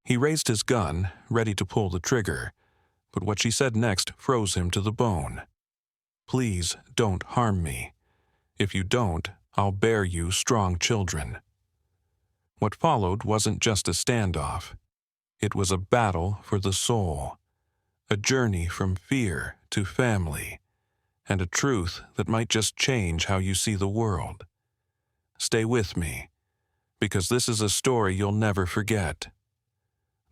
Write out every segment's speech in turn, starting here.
He raised his gun, ready to pull the trigger, but what she said next froze him to the bone. "Please don't harm me. If you don't, I'll bear you strong children." What followed wasn't just a standoff. It was a battle for the soul, a journey from fear to family, and a truth that might just change how you see the world. Stay with me, because this is a story you'll never forget.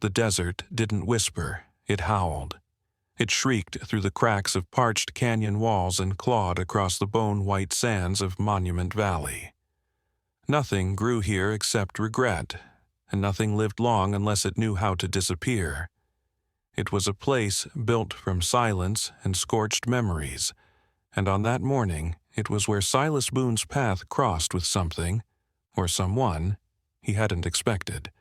The desert didn't whisper, it howled. It shrieked through the cracks of parched canyon walls and clawed across the bone-white sands of Monument Valley. Nothing grew here except regret, and nothing lived long unless it knew how to disappear. It was a place built from silence and scorched memories, and on that morning it was where Silas Boone's path crossed with something, or someone, he hadn't expected.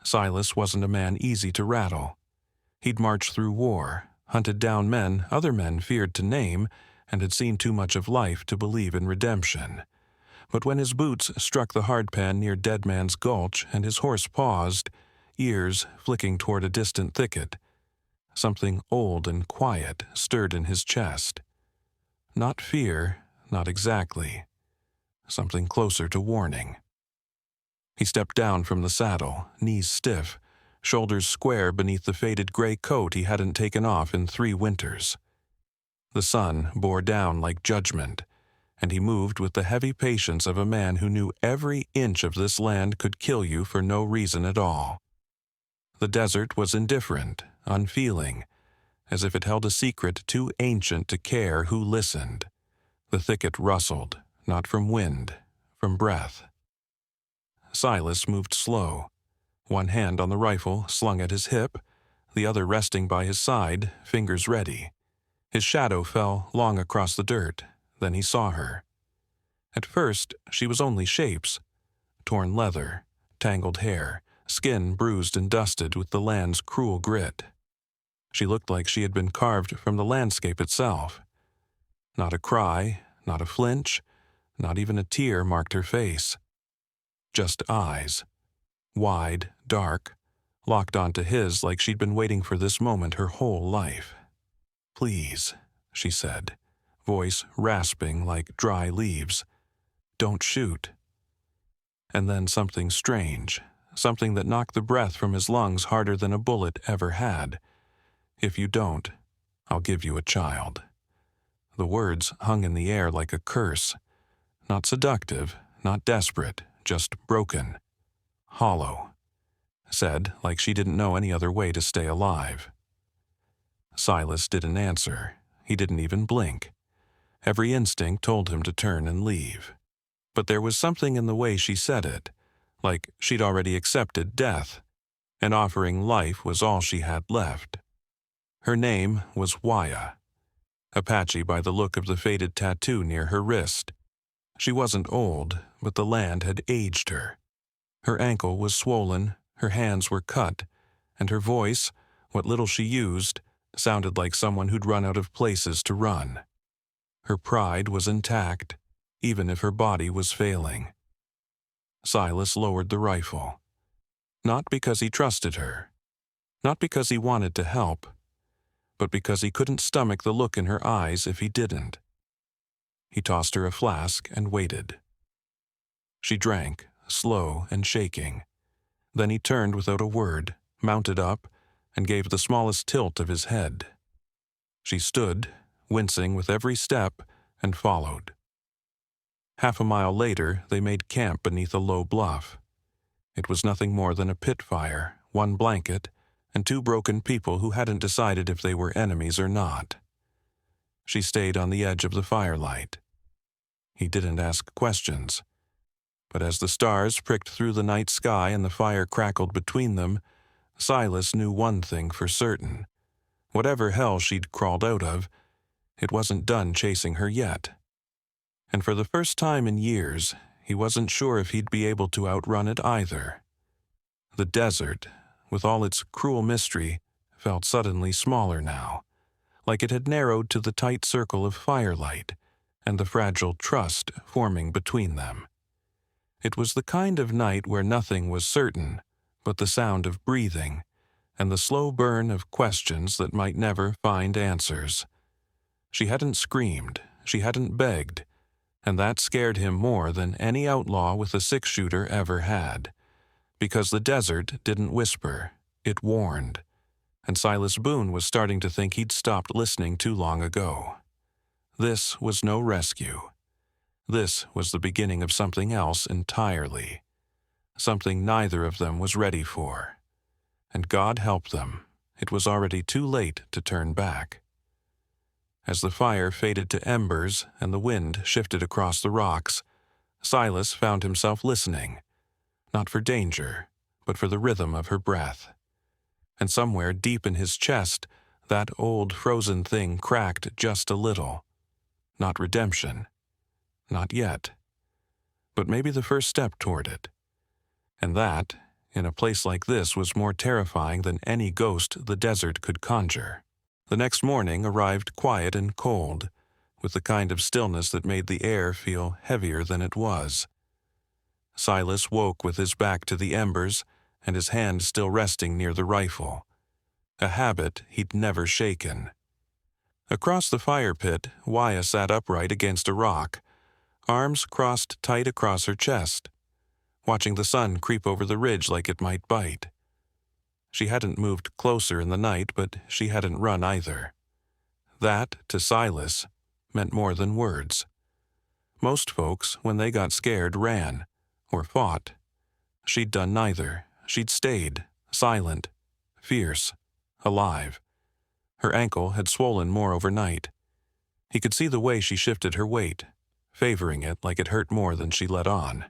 Silas wasn't a man easy to rattle. He'd marched through war, hunted down men other men feared to name, and had seen too much of life to believe in redemption. But when his boots struck the hardpan near Dead Man's Gulch and his horse paused, ears flicking toward a distant thicket, something old and quiet stirred in his chest. Not fear, not exactly. Something closer to warning. He stepped down from the saddle, knees stiff, shoulders square beneath the faded gray coat he hadn't taken off in 3 winters. The sun bore down like judgment, and he moved with the heavy patience of a man who knew every inch of this land could kill you for no reason at all. The desert was indifferent, unfeeling, as if it held a secret too ancient to care who listened. The thicket rustled, not from wind, from breath. Silas moved slow, one hand on the rifle slung at his hip, the other resting by his side, fingers ready. His shadow fell long across the dirt, then he saw her. At first, she was only shapes: torn leather, tangled hair, skin bruised and dusted with the land's cruel grit. She looked like she had been carved from the landscape itself. Not a cry, not a flinch, not even a tear marked her face. Just eyes, wide, dark, locked onto his like she'd been waiting for this moment her whole life. "Please," she said, voice rasping like dry leaves. "Don't shoot." And then something strange, something that knocked the breath from his lungs harder than a bullet ever had. "If you don't, I'll give you a child." The words hung in the air like a curse. Not seductive, not desperate, just broken. Hollow. Said like she didn't know any other way to stay alive. Silas didn't answer. He didn't even blink. Every instinct told him to turn and leave. But there was something in the way she said it, like she'd already accepted death, and offering life was all she had left. Her name was Waya, Apache by the look of the faded tattoo near her wrist. She wasn't old, but the land had aged her. Her ankle was swollen, her hands were cut, and her voice, what little she used, sounded like someone who'd run out of places to run. Her pride was intact, even if her body was failing. Silas lowered the rifle. Not because he trusted her, not because he wanted to help, but because he couldn't stomach the look in her eyes if he didn't. He tossed her a flask and waited. She drank, slow and shaking. Then he turned without a word, mounted up, and gave the smallest tilt of his head. She stood, wincing with every step, and followed. Half a mile later, they made camp beneath a low bluff. It was nothing more than a pit fire, 1 blanket, and 2 broken people who hadn't decided if they were enemies or not. She stayed on the edge of the firelight. He didn't ask questions. But as the stars pricked through the night sky and the fire crackled between them, Silas knew one thing for certain. Whatever hell she'd crawled out of, it wasn't done chasing her yet. And for the first time in years, he wasn't sure if he'd be able to outrun it either. The desert, with all its cruel mystery, felt suddenly smaller now, like it had narrowed to the tight circle of firelight and the fragile trust forming between them. It was the kind of night where nothing was certain, but the sound of breathing and the slow burn of questions that might never find answers. She hadn't screamed, she hadn't begged, and that scared him more than any outlaw with a six-shooter ever had, because the desert didn't whisper, it warned, and Silas Boone was starting to think he'd stopped listening too long ago. This was no rescue. This was the beginning of something else entirely, something neither of them was ready for. And God help them, it was already too late to turn back. As the fire faded to embers and the wind shifted across the rocks, Silas found himself listening, not for danger, but for the rhythm of her breath. And somewhere deep in his chest, that old frozen thing cracked just a little. Not redemption. Not yet. But maybe the first step toward it. And that, in a place like this, was more terrifying than any ghost the desert could conjure. The next morning arrived quiet and cold, with the kind of stillness that made the air feel heavier than it was. Silas woke with his back to the embers and his hand still resting near the rifle, a habit he'd never shaken. Across the fire pit, Waya sat upright against a rock, arms crossed tight across her chest, watching the sun creep over the ridge like it might bite. She hadn't moved closer in the night, but she hadn't run either. That, to Silas, meant more than words. Most folks, when they got scared, ran, or fought. She'd done neither. She'd stayed, silent, fierce, alive. Her ankle had swollen more overnight. He could see the way she shifted her weight, favoring it like it hurt more than she let on.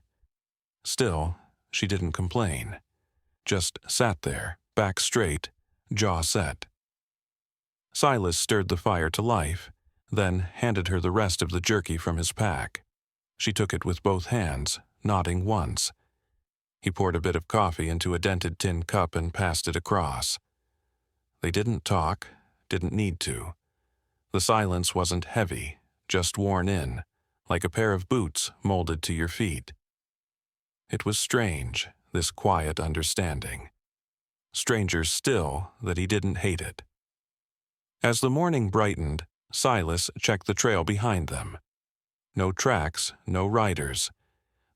Still, she didn't complain. Just sat there, back straight, jaw set. Silas stirred the fire to life, then handed her the rest of the jerky from his pack. She took it with both hands, nodding once. He poured a bit of coffee into a dented tin cup and passed it across. They didn't talk, didn't need to. The silence wasn't heavy, just worn in, like a pair of boots molded to your feet. It was strange, this quiet understanding. Stranger still that he didn't hate it. As the morning brightened, Silas checked the trail behind them. No tracks, no riders,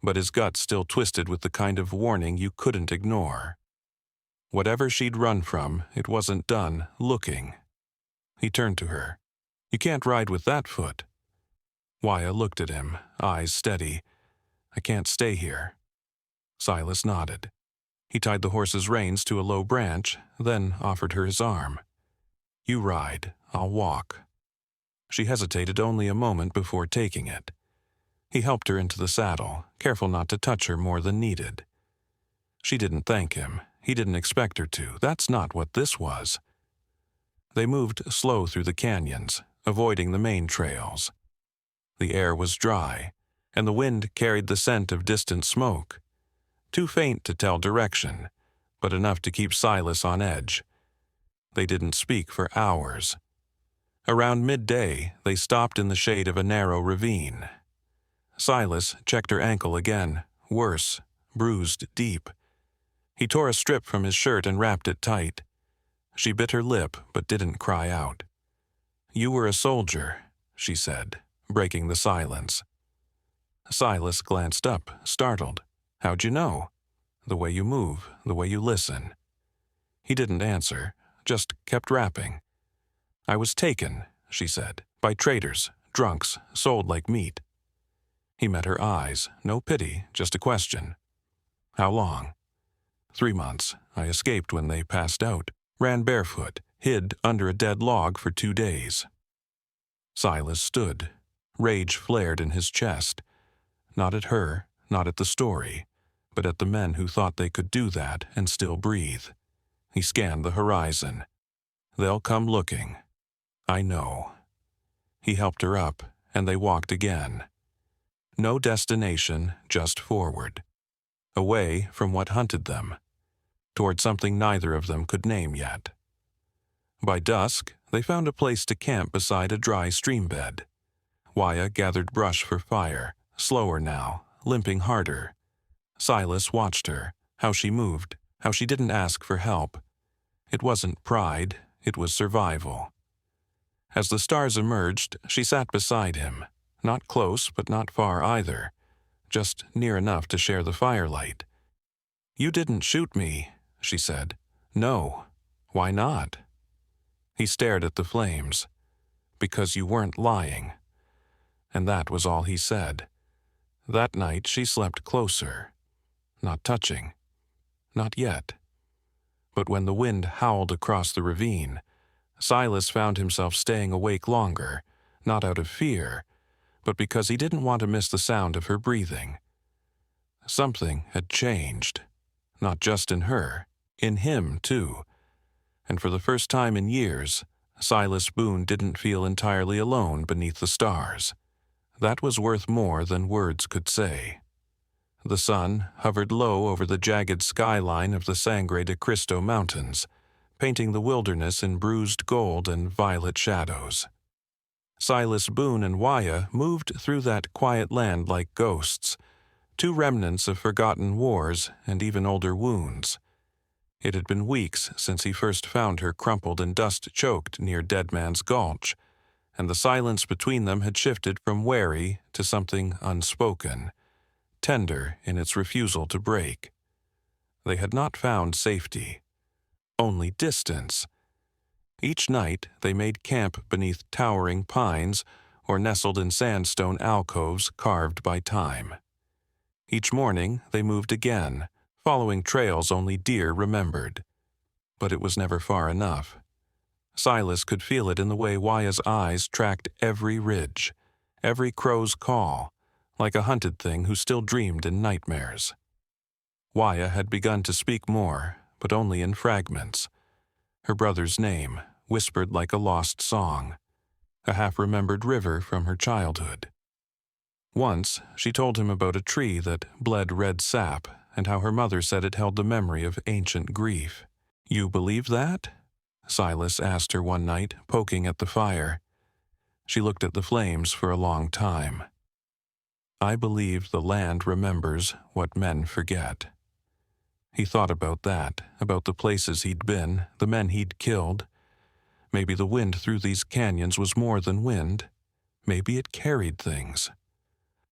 but his gut still twisted with the kind of warning you couldn't ignore. Whatever she'd run from, it wasn't done looking. He turned to her. "You can't ride with that foot." Waya looked at him, eyes steady. "I can't stay here." Silas nodded. He tied the horse's reins to a low branch, then offered her his arm. "You ride, I'll walk." She hesitated only a moment before taking it. He helped her into the saddle, careful not to touch her more than needed. She didn't thank him. He didn't expect her to. That's not what this was. They moved slow through the canyons, avoiding the main trails. The air was dry, and the wind carried the scent of distant smoke. Too faint to tell direction, but enough to keep Silas on edge. They didn't speak for hours. Around midday, they stopped in the shade of a narrow ravine. Silas checked her ankle again, worse, bruised deep. He tore a strip from his shirt and wrapped it tight. She bit her lip but didn't cry out. "You were a soldier," she said, breaking the silence. Silas glanced up, startled. "How'd you know?" "The way you move, the way you listen." He didn't answer, just kept rapping. "I was taken," she said, "by traders, drunks, sold like meat." He met her eyes, no pity, just a question. "How long?" 3 months. I escaped when they passed out. Ran barefoot, hid under a dead log for 2 days. Silas stood. Rage flared in his chest. Not at her, not at the story, but at the men who thought they could do that and still breathe. He scanned the horizon. "They'll come looking. I know." He helped her up, and they walked again. No destination, just forward. Away from what hunted them. Toward something neither of them could name yet. By dusk, they found a place to camp beside a dry stream bed. Waya gathered brush for fire, slower now, limping harder. Silas watched her, how she moved, how she didn't ask for help. It wasn't pride, it was survival. As the stars emerged, she sat beside him, not close but not far either, just near enough to share the firelight. "You didn't shoot me," she said. "No. Why not?" He stared at the flames. "Because you weren't lying." And that was all he said. That night she slept closer. Not touching. Not yet. But when the wind howled across the ravine, Silas found himself staying awake longer, not out of fear, but because he didn't want to miss the sound of her breathing. Something had changed, not just in her, in him too. And for the first time in years, Silas Boone didn't feel entirely alone beneath the stars. That was worth more than words could say. The sun hovered low over the jagged skyline of the Sangre de Cristo Mountains, painting the wilderness in bruised gold and violet shadows. Silas Boone and Wyatt moved through that quiet land like ghosts, two remnants of forgotten wars and even older wounds. It had been weeks since he first found her crumpled and dust-choked near Dead Man's Gulch, and the silence between them had shifted from wary to something unspoken, tender in its refusal to break. They had not found safety, only distance. Each night they made camp beneath towering pines or nestled in sandstone alcoves carved by time. Each morning they moved again, following trails only deer remembered. But it was never far enough. Silas could feel it in the way Wyatt's eyes tracked every ridge, every crow's call, like a hunted thing who still dreamed in nightmares. Wyatt had begun to speak more, but only in fragments. Her brother's name, whispered like a lost song, a half-remembered river from her childhood. Once, she told him about a tree that bled red sap and how her mother said it held the memory of ancient grief. "You believe that?" Silas asked her one night, poking at the fire. She looked at the flames for a long time. "I believe the land remembers what men forget." He thought about that, about the places he'd been, the men he'd killed. Maybe the wind through these canyons was more than wind. Maybe it carried things.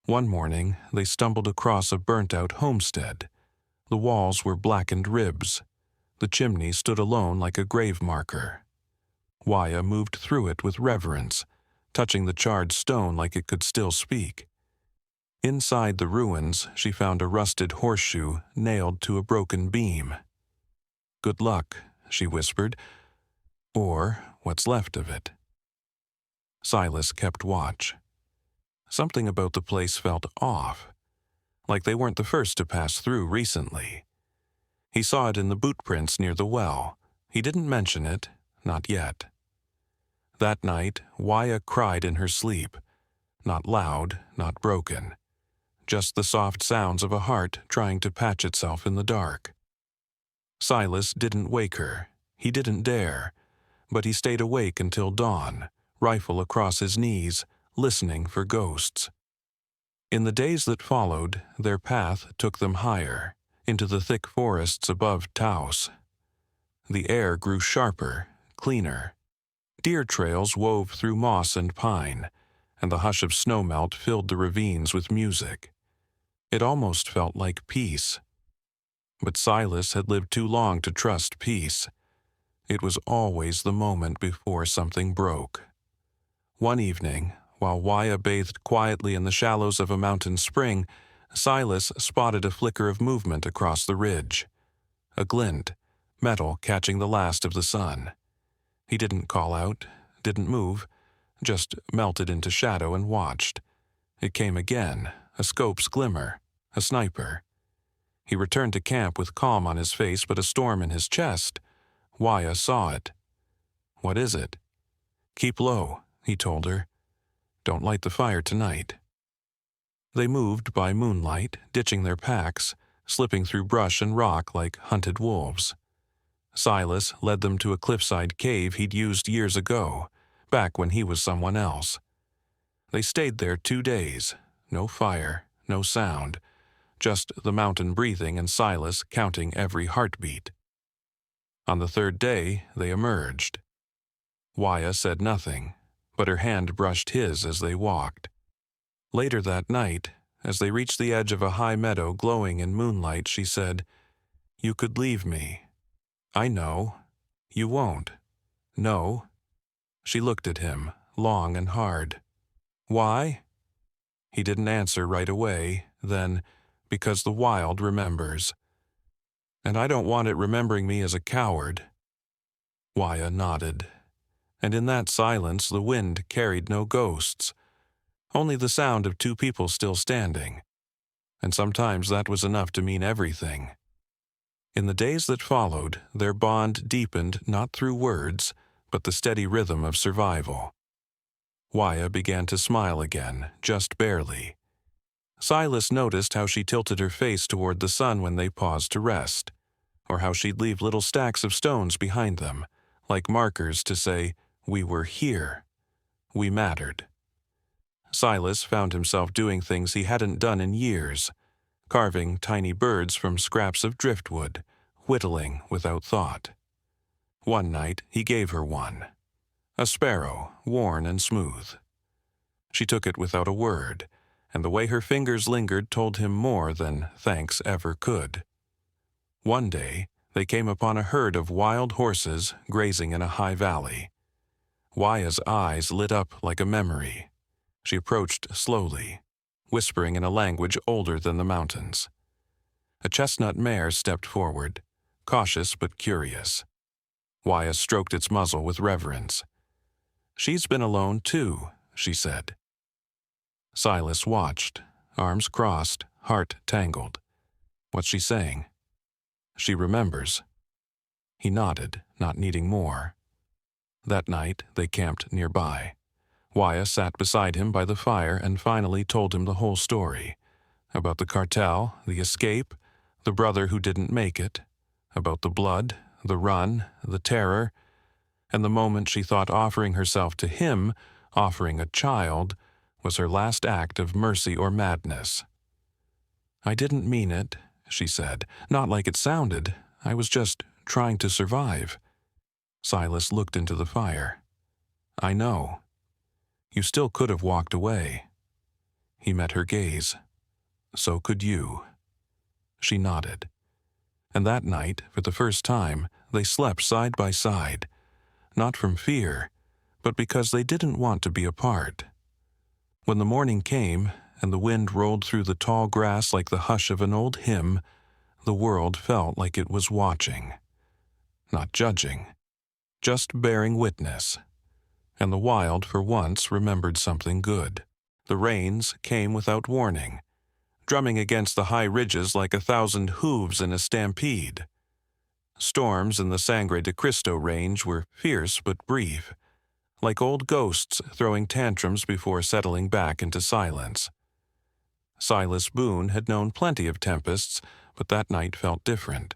One morning, they stumbled across a burnt-out homestead. The walls were blackened ribs. The chimney stood alone like a grave marker. Wyatt moved through it with reverence, touching the charred stone like it could still speak. Inside the ruins, she found a rusted horseshoe nailed to a broken beam. "Good luck," she whispered, "or what's left of it." Silas kept watch. Something about the place felt off, like they weren't the first to pass through recently. He saw it in the boot prints near the well. He didn't mention it, not yet. That night, Wyatt cried in her sleep, not loud, not broken. Just the soft sounds of a heart trying to patch itself in the dark. Silas didn't wake her. He didn't dare. But he stayed awake until dawn, rifle across his knees, listening for ghosts. In the days that followed, their path took them higher, into the thick forests above Taos. The air grew sharper, cleaner. Deer trails wove through moss and pine, and the hush of snowmelt filled the ravines with music. It almost felt like peace. But Silas had lived too long to trust peace. It was always the moment before something broke. One evening, while Wyatt bathed quietly in the shallows of a mountain spring, Silas spotted a flicker of movement across the ridge. A glint, metal catching the last of the sun. He didn't call out, didn't move, just melted into shadow and watched. It came again, a scope's glimmer, a sniper. He returned to camp with calm on his face but a storm in his chest. Wyatt saw it. "What is it?" "Keep low," he told her. "Don't light the fire tonight." They moved by moonlight, ditching their packs, slipping through brush and rock like hunted wolves. Silas led them to a cliffside cave he'd used years ago, back when he was someone else. They stayed there 2 days, no fire, no sound, just the mountain breathing and Silas counting every heartbeat. On the third day, they emerged. Waya said nothing, but her hand brushed his as they walked. Later that night, as they reached the edge of a high meadow glowing in moonlight, she said, "You could leave me. I know. You won't. No." She looked at him, long and hard. "Why?" He didn't answer right away, then, "Because the wild remembers. And I don't want it remembering me as a coward." Waya nodded, and in that silence the wind carried no ghosts, only the sound of two people still standing, and sometimes that was enough to mean everything. In the days that followed, their bond deepened not through words, but the steady rhythm of survival. Waya began to smile again, just barely. Silas noticed how she tilted her face toward the sun when they paused to rest, or how she'd leave little stacks of stones behind them, like markers to say, "We were here. We mattered." Silas found himself doing things he hadn't done in years, carving tiny birds from scraps of driftwood, whittling without thought. One night he gave her one, a sparrow, worn and smooth. She took it without a word, and the way her fingers lingered told him more than thanks ever could. One day, they came upon a herd of wild horses grazing in a high valley. Waya's eyes lit up like a memory. She approached slowly, whispering in a language older than the mountains. A chestnut mare stepped forward, cautious but curious. Waya stroked its muzzle with reverence. "She's been alone too," she said. Silas watched, arms crossed, heart tangled. "What's she saying?" "She remembers." He nodded, not needing more. That night they camped nearby. Waya sat beside him by the fire and finally told him the whole story. About the cartel, the escape, the brother who didn't make it, about the blood, the run, the terror, and the moment she thought offering herself to him, offering a child, was her last act of mercy or madness. "I didn't mean it," she said. "Not like it sounded. I was just trying to survive." Silas looked into the fire. "I know. You still could have walked away." He met her gaze. "So could you." She nodded. And that night, for the first time, they slept side by side, not from fear, but because they didn't want to be apart. When the morning came, and the wind rolled through the tall grass like the hush of an old hymn, the world felt like it was watching. Not judging, just bearing witness. And the wild, for once, remembered something good. The rains came without warning, drumming against the high ridges like 1,000 hooves in a stampede. Storms in the Sangre de Cristo range were fierce but brief, like old ghosts throwing tantrums before settling back into silence. Silas Boone had known plenty of tempests, but that night felt different.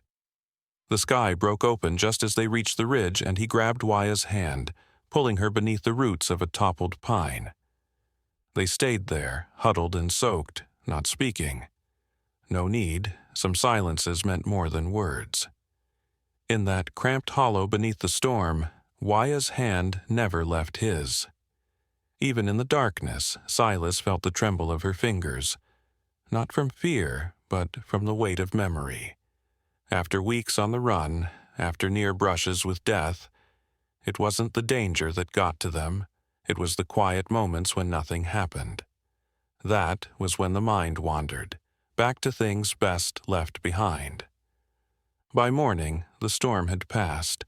The sky broke open just as they reached the ridge, and he grabbed Waya's hand, pulling her beneath the roots of a toppled pine. They stayed there, huddled and soaked, not speaking. No need, some silences meant more than words. In that cramped hollow beneath the storm, Waya's hand never left his. Even in the darkness, Silas felt the tremble of her fingers, not from fear, but from the weight of memory. After weeks on the run, after near brushes with death, it wasn't the danger that got to them, it was the quiet moments when nothing happened. That was when the mind wandered, back to things best left behind. By morning, the storm had passed,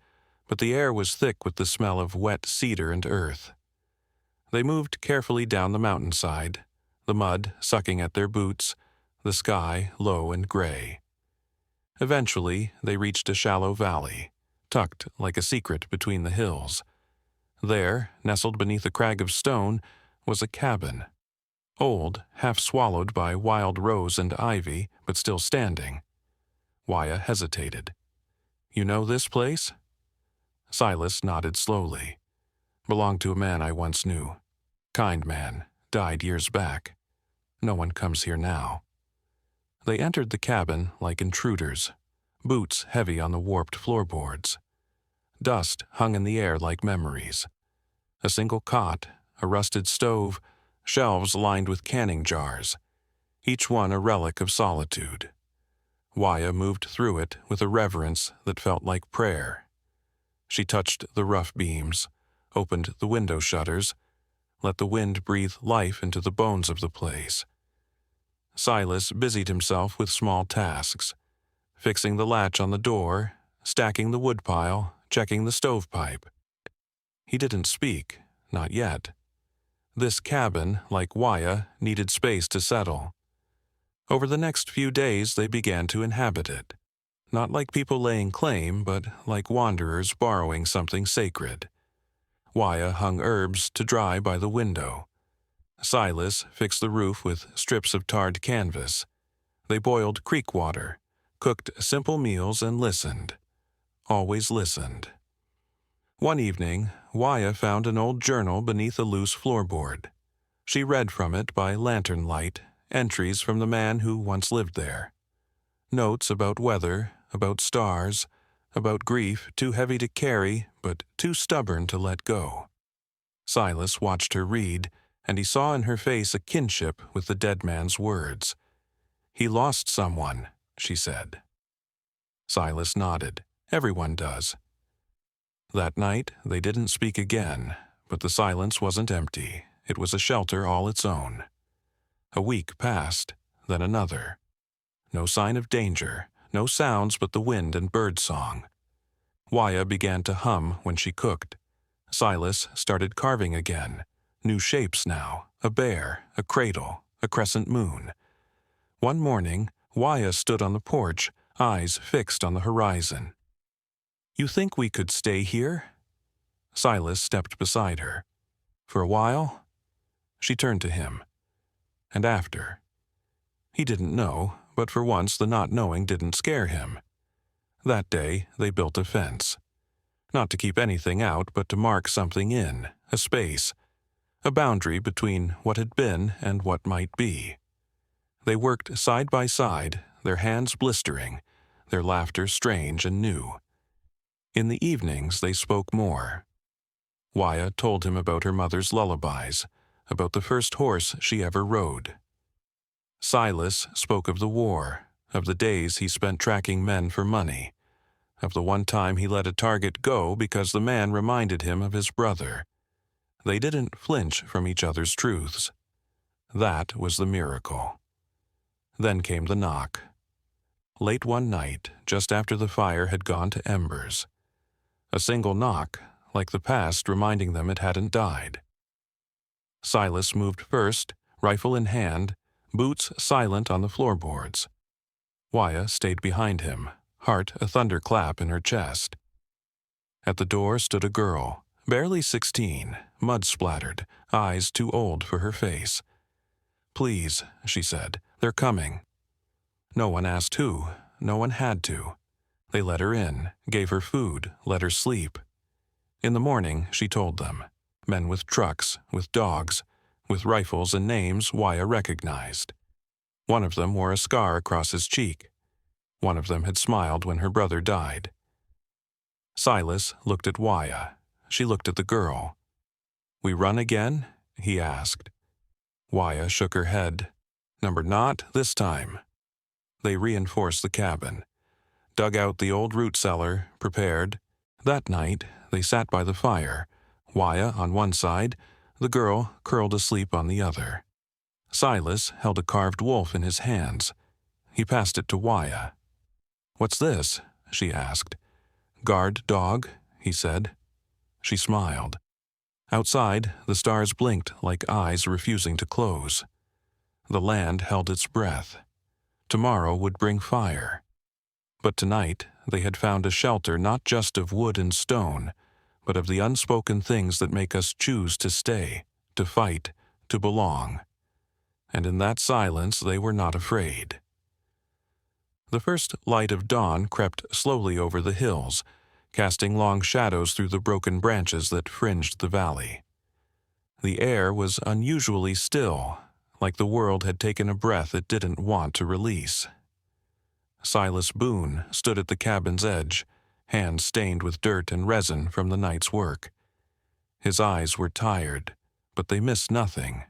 but the air was thick with the smell of wet cedar and earth. They moved carefully down the mountainside, the mud sucking at their boots, the sky low and gray. Eventually, they reached a shallow valley, tucked like a secret between the hills. There, nestled beneath a crag of stone, was a cabin. Old, half swallowed by wild rose and ivy, but still standing. Waya hesitated. "You know this place?" Silas nodded slowly. "Belonged to a man I once knew. Kind man, died years back. No one comes here now." They entered the cabin like intruders, boots heavy on the warped floorboards. Dust hung in the air like memories. A single cot, a rusted stove, shelves lined with canning jars, each one a relic of solitude. Waya moved through it with a reverence that felt like prayer. She touched the rough beams, opened the window shutters, let the wind breathe life into the bones of the place. Silas busied himself with small tasks, fixing the latch on the door, stacking the woodpile, checking the stovepipe. He didn't speak, not yet. This cabin, like Waya, needed space to settle. Over the next few days they began to inhabit it, not like people laying claim, but like wanderers borrowing something sacred. Waya hung herbs to dry by the window. Silas fixed the roof with strips of tarred canvas. They boiled creek water, cooked simple meals, and listened. Always listened. One evening, Waya found an old journal beneath a loose floorboard. She read from it by lantern light entries from the man who once lived there. Notes about weather, about stars, about grief too heavy to carry but too stubborn to let go. Silas watched her read, and he saw in her face a kinship with the dead man's words. "He lost someone," she said. Silas nodded. Everyone does. That night they didn't speak again, but the silence wasn't empty. It was a shelter all its own. A week passed, then another. No sign of danger, no sounds but the wind and bird song. Waya began to hum when she cooked. Silas started carving again. New shapes now, a bear, a cradle, a crescent moon. One morning, Waya stood on the porch, eyes fixed on the horizon. "You think we could stay here?" Silas stepped beside her. "For a while?" She turned to him. "And after?" He didn't know, but for once the not knowing didn't scare him. That day they built a fence. Not to keep anything out, but to mark something in, a space, a boundary between what had been and what might be. They worked side by side, their hands blistering, their laughter strange and new. In the evenings they spoke more. Waya told him about her mother's lullabies, about the first horse she ever rode. Silas spoke of the war, of the days he spent tracking men for money, of the one time he let a target go because the man reminded him of his brother. They didn't flinch from each other's truths. That was the miracle. Then came the knock. Late one night, just after the fire had gone to embers. A single knock, like the past reminding them it hadn't died. Silas moved first, rifle in hand, boots silent on the floorboards. Waya stayed behind him, heart a thunderclap in her chest. At the door stood a girl, barely 16, mud-splattered, eyes too old for her face. "Please," she said, "they're coming." No one asked who, no one had to. They let her in, gave her food, let her sleep. In the morning, she told them. Men with trucks, with dogs, with rifles and names Waya recognized. One of them wore a scar across his cheek. One of them had smiled when her brother died. Silas looked at Waya. She looked at the girl. "We run again?" he asked. Waya shook her head. Not this time." They reinforced the cabin, dug out the old root cellar, prepared. That night, they sat by the fire, Waya on one side, the girl curled asleep on the other. Silas held a carved wolf in his hands. He passed it to Waya. "What's this?" she asked. "Guard dog," he said. She smiled. Outside, the stars blinked like eyes refusing to close. The land held its breath. Tomorrow would bring fire. But tonight, they had found a shelter not just of wood and stone, but of the unspoken things that make us choose to stay, to fight, to belong. And in that silence they were not afraid. The first light of dawn crept slowly over the hills, casting long shadows through the broken branches that fringed the valley. The air was unusually still, like the world had taken a breath it didn't want to release. Silas Boone stood at the cabin's edge, hands stained with dirt and resin from the night's work. His eyes were tired, but they missed nothing.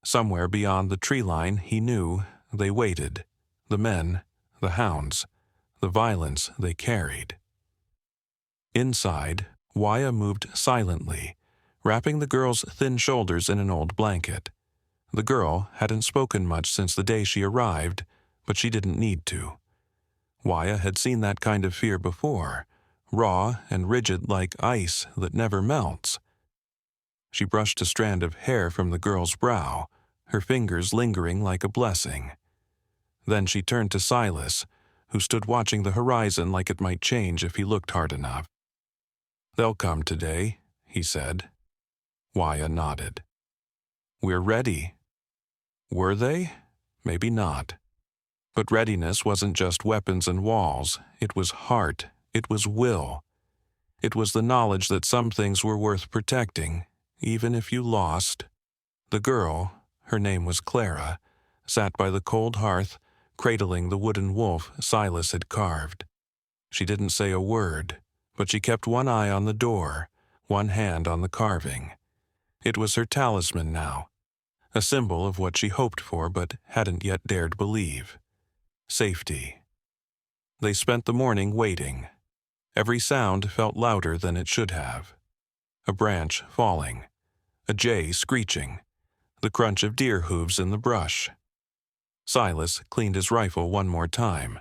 Somewhere beyond the tree line, he knew, they waited, the men, the hounds, the violence they carried. Inside, Waya moved silently, wrapping the girl's thin shoulders in an old blanket. The girl hadn't spoken much since the day she arrived, but she didn't need to. Waya had seen that kind of fear before, raw and rigid like ice that never melts. She brushed a strand of hair from the girl's brow, her fingers lingering like a blessing. Then she turned to Silas, who stood watching the horizon like it might change if he looked hard enough. "They'll come today," he said. Waya nodded. "We're ready." Were they? Maybe not. But readiness wasn't just weapons and walls. It was heart. It was will. It was the knowledge that some things were worth protecting, even if you lost. The girl, her name was Clara, sat by the cold hearth, cradling the wooden wolf Silas had carved. She didn't say a word, but she kept one eye on the door, one hand on the carving. It was her talisman now, a symbol of what she hoped for but hadn't yet dared believe. Safety. They spent the morning waiting. Every sound felt louder than it should have. A branch falling, a jay screeching, the crunch of deer hooves in the brush. Silas cleaned his rifle one more time.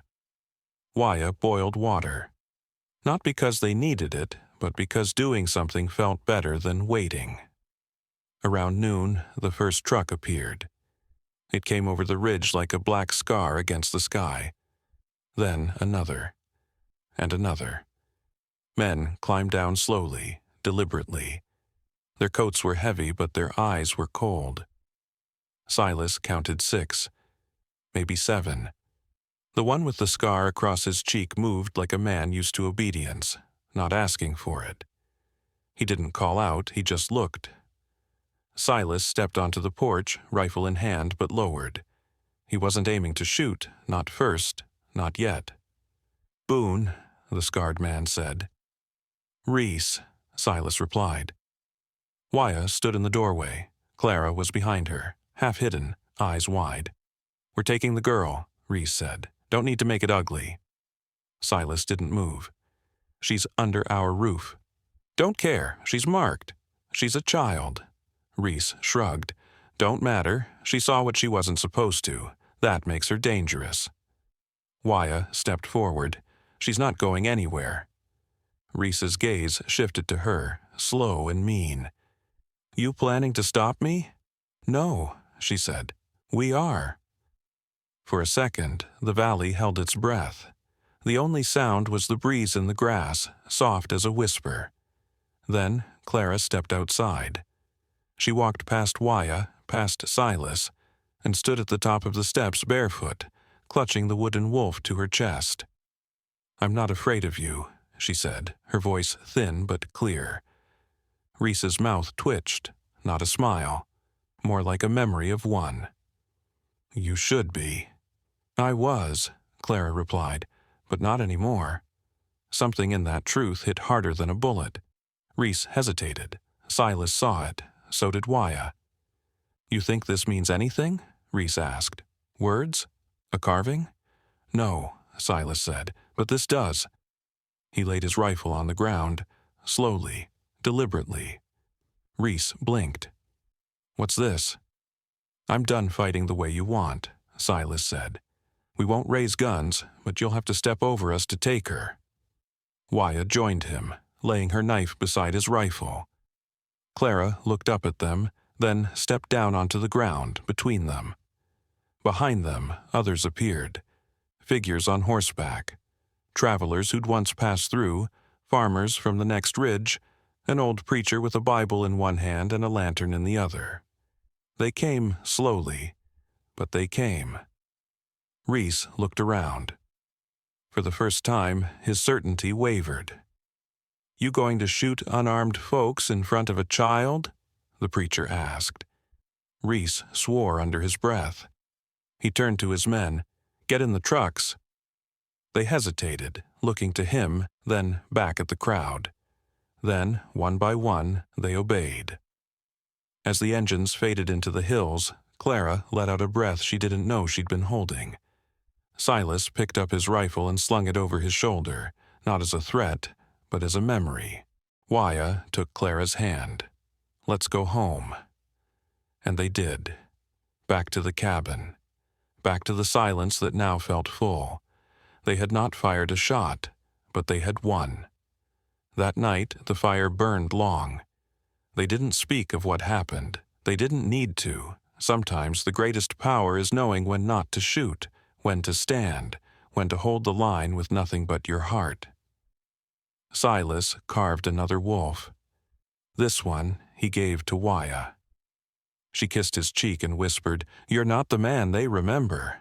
Waya boiled water. Not because they needed it, but because doing something felt better than waiting. Around noon, the first truck appeared. It came over the ridge like a black scar against the sky. Then another, and another. Men climbed down slowly, deliberately. Their coats were heavy, but their eyes were cold. Silas counted 6, maybe 7. The one with the scar across his cheek moved like a man used to obedience, not asking for it. He didn't call out, he just looked. Silas stepped onto the porch, rifle in hand, but lowered. He wasn't aiming to shoot, not first, not yet. "Boone," the scarred man said. "Reese," Silas replied. Waya stood in the doorway. Clara was behind her, half hidden, eyes wide. "We're taking the girl," Reese said. "Don't need to make it ugly." Silas didn't move. "She's under our roof." "Don't care. She's marked. She's a child." Reese shrugged. "Don't matter. She saw what she wasn't supposed to. That makes her dangerous." Waya stepped forward. "She's not going anywhere." Reese's gaze shifted to her, slow and mean. "You planning to stop me?" "No," she said. "We are." For a second, the valley held its breath. The only sound was the breeze in the grass, soft as a whisper. Then Clara stepped outside. She walked past Waya, past Silas, and stood at the top of the steps barefoot, clutching the wooden wolf to her chest. "I'm not afraid of you," she said, her voice thin but clear. Reese's mouth twitched, not a smile, more like a memory of one. "You should be." "I was," Clara replied, "but not anymore." Something in that truth hit harder than a bullet. Reese hesitated. Silas saw it. So did Waya. "You think this means anything?" Reese asked. "Words? A carving?" "No," Silas said, "but this does." He laid his rifle on the ground, slowly, deliberately. Reese blinked. "What's this?" "I'm done fighting the way you want," Silas said. "We won't raise guns, but you'll have to step over us to take her." Waya joined him, laying her knife beside his rifle. Clara looked up at them, then stepped down onto the ground between them. Behind them, others appeared. Figures on horseback. Travelers who'd once passed through, farmers from the next ridge, an old preacher with a Bible in one hand and a lantern in the other. They came slowly, but they came. Reese looked around. For the first time, his certainty wavered. "You going to shoot unarmed folks in front of a child?" the preacher asked. Reese swore under his breath. He turned to his men. "Get in the trucks." They hesitated, looking to him, then back at the crowd. Then, one by one, they obeyed. As the engines faded into the hills, Clara let out a breath she didn't know she'd been holding. Silas picked up his rifle and slung it over his shoulder, not as a threat, but as a memory. Wyatt took Clara's hand. "Let's go home." And they did. Back to the cabin. Back to the silence that now felt full. They had not fired a shot, but they had won. That night, the fire burned long. They didn't speak of what happened. They didn't need to. Sometimes the greatest power is knowing when not to shoot, when to stand, when to hold the line with nothing but your heart. Silas carved another wolf. This one he gave to Wyatt. She kissed his cheek and whispered, "You're not the man they remember."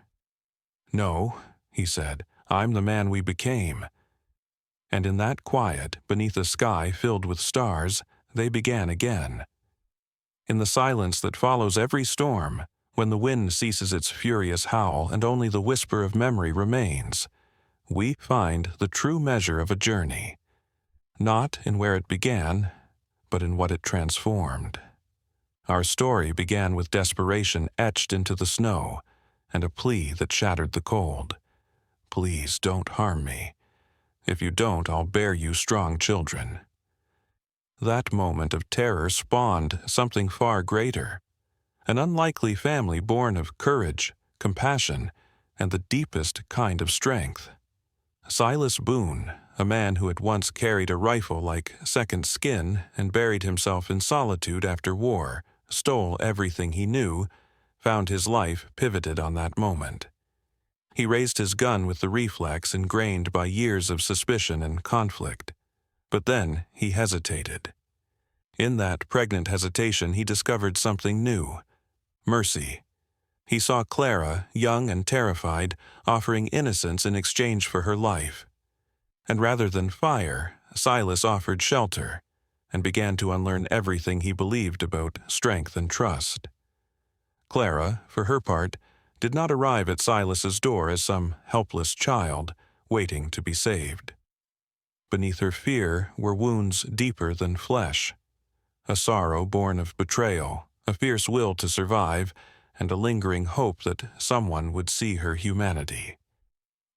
"No," he said, "I'm the man we became." And in that quiet, beneath a sky filled with stars, they began again. In the silence that follows every storm, when the wind ceases its furious howl and only the whisper of memory remains, we find the true measure of a journey, not in where it began, but in what it transformed. Our story began with desperation etched into the snow and a plea that shattered the cold. "Please don't harm me. If you don't, I'll bear you strong children." That moment of terror spawned something far greater, an unlikely family born of courage, compassion, and the deepest kind of strength. Silas Boone, a man who had once carried a rifle like second skin and buried himself in solitude after war, stole everything he knew, found his life pivoted on that moment. He raised his gun with the reflex ingrained by years of suspicion and conflict. But then he hesitated. In that pregnant hesitation he discovered something new: mercy. He saw Clara, young and terrified, offering innocence in exchange for her life. And rather than fire, Silas offered shelter, and began to unlearn everything he believed about strength and trust. Clara, for her part, did not arrive at Silas's door as some helpless child waiting to be saved. Beneath her fear were wounds deeper than flesh, a sorrow born of betrayal, a fierce will to survive, and a lingering hope that someone would see her humanity.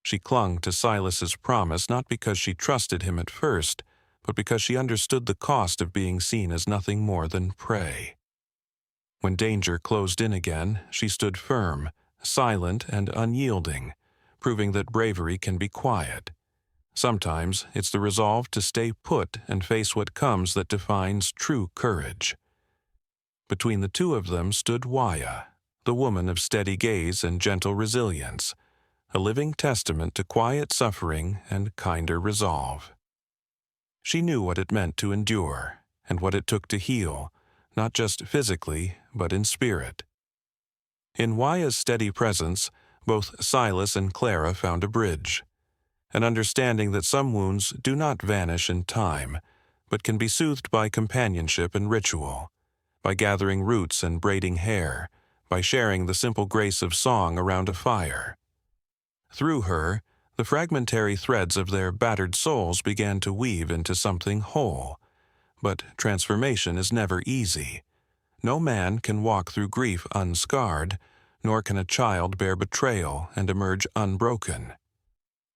She clung to Silas's promise not because she trusted him at first, but because she understood the cost of being seen as nothing more than prey. When danger closed in again, she stood firm, silent and unyielding, proving that bravery can be quiet. Sometimes it's the resolve to stay put and face what comes that defines true courage. Between the two of them stood Wyatt, the woman of steady gaze and gentle resilience, a living testament to quiet suffering and kinder resolve. She knew what it meant to endure, and what it took to heal, not just physically, but in spirit. In Wyatt's steady presence, both Silas and Clara found a bridge, an understanding that some wounds do not vanish in time, but can be soothed by companionship and ritual, by gathering roots and braiding hair, by sharing the simple grace of song around a fire. Through her, the fragmentary threads of their battered souls began to weave into something whole. But transformation is never easy. No man can walk through grief unscarred, nor can a child bear betrayal and emerge unbroken.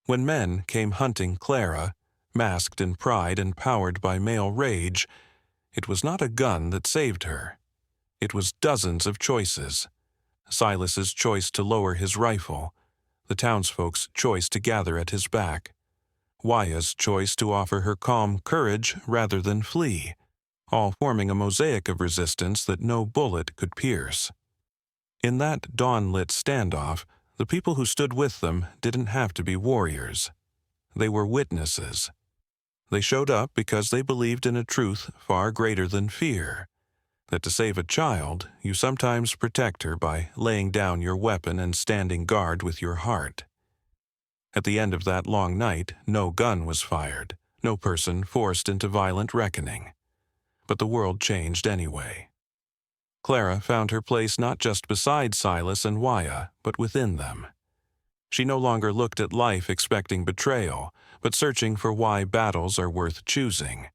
When men came hunting Clara, masked in pride and powered by male rage, it was not a gun that saved her. It was dozens of choices. Silas's choice to lower his rifle, the townsfolk's choice to gather at his back, Wyatt's choice to offer her calm courage rather than flee, all forming a mosaic of resistance that no bullet could pierce. In that dawn-lit standoff, the people who stood with them didn't have to be warriors. They were witnesses. They showed up because they believed in a truth far greater than fear, that to save a child, you sometimes protect her by laying down your weapon and standing guard with your heart. At the end of that long night, no gun was fired, no person forced into violent reckoning. But the world changed anyway. Clara found her place not just beside Silas and Wyatt, but within them. She no longer looked at life expecting betrayal, but searching for why battles are worth choosing.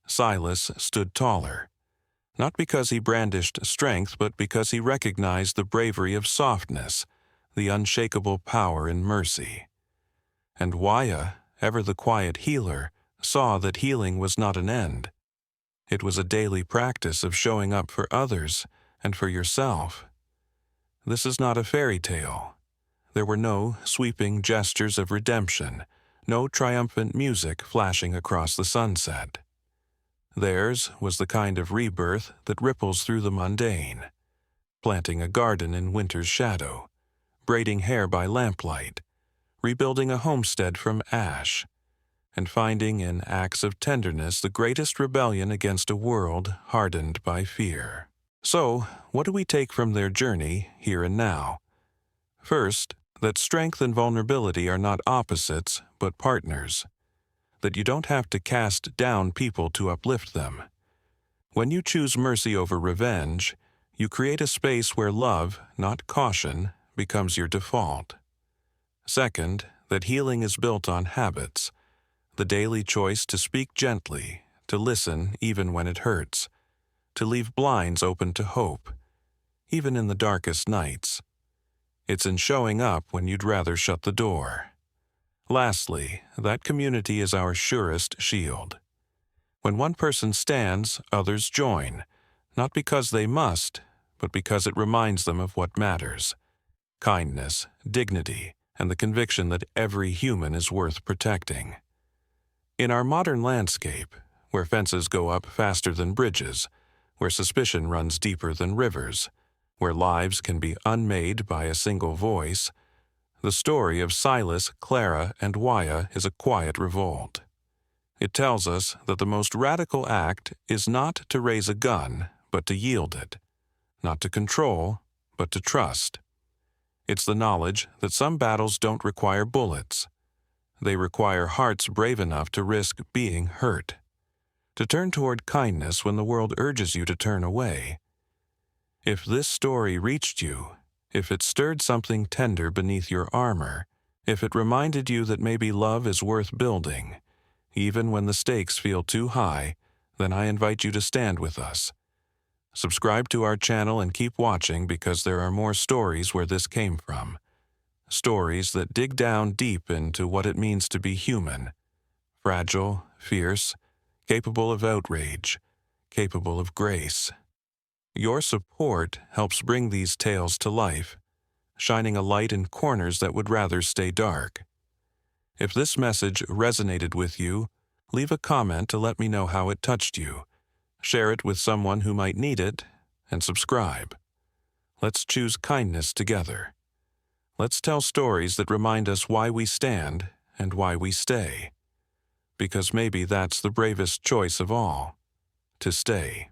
Silas stood taller, not because he brandished strength, but because he recognized the bravery of softness, the unshakable power in mercy. And Wyatt, ever the quiet healer, saw that healing was not an end. It was a daily practice of showing up for others and for yourself. This is not a fairy tale. There were no sweeping gestures of redemption, no triumphant music flashing across the sunset. Theirs was the kind of rebirth that ripples through the mundane, planting a garden in winter's shadow, braiding hair by lamplight, rebuilding a homestead from ash, and finding in acts of tenderness the greatest rebellion against a world hardened by fear. So, what do we take from their journey here and now? First, that strength and vulnerability are not opposites, but partners. That you don't have to cast down people to uplift them. When you choose mercy over revenge, you create a space where love, not caution, becomes your default. Second, that healing is built on habits. The daily choice to speak gently, to listen even when it hurts, to leave blinds open to hope, even in the darkest nights. It's in showing up when you'd rather shut the door. Lastly, that community is our surest shield. When one person stands, others join, not because they must, but because it reminds them of what matters: kindness, dignity, and the conviction that every human is worth protecting. In our modern landscape, where fences go up faster than bridges, where suspicion runs deeper than rivers, where lives can be unmade by a single voice, the story of Silas, Clara, and Wyatt is a quiet revolt. It tells us that the most radical act is not to raise a gun, but to yield it, not to control, but to trust. It's the knowledge that some battles don't require bullets. They require hearts brave enough to risk being hurt, to turn toward kindness when the world urges you to turn away. If this story reached you, if it stirred something tender beneath your armor, if it reminded you that maybe love is worth building, even when the stakes feel too high, then I invite you to stand with us. Subscribe to our channel and keep watching, because there are more stories where this came from. Stories that dig down deep into what it means to be human. Fragile, fierce, capable of outrage, capable of grace. Your support helps bring these tales to life, shining a light in corners that would rather stay dark. If this message resonated with you, leave a comment to let me know how it touched you. Share it with someone who might need it, and subscribe. Let's choose kindness together. Let's tell stories that remind us why we stand and why we stay. Because maybe that's the bravest choice of all: to stay.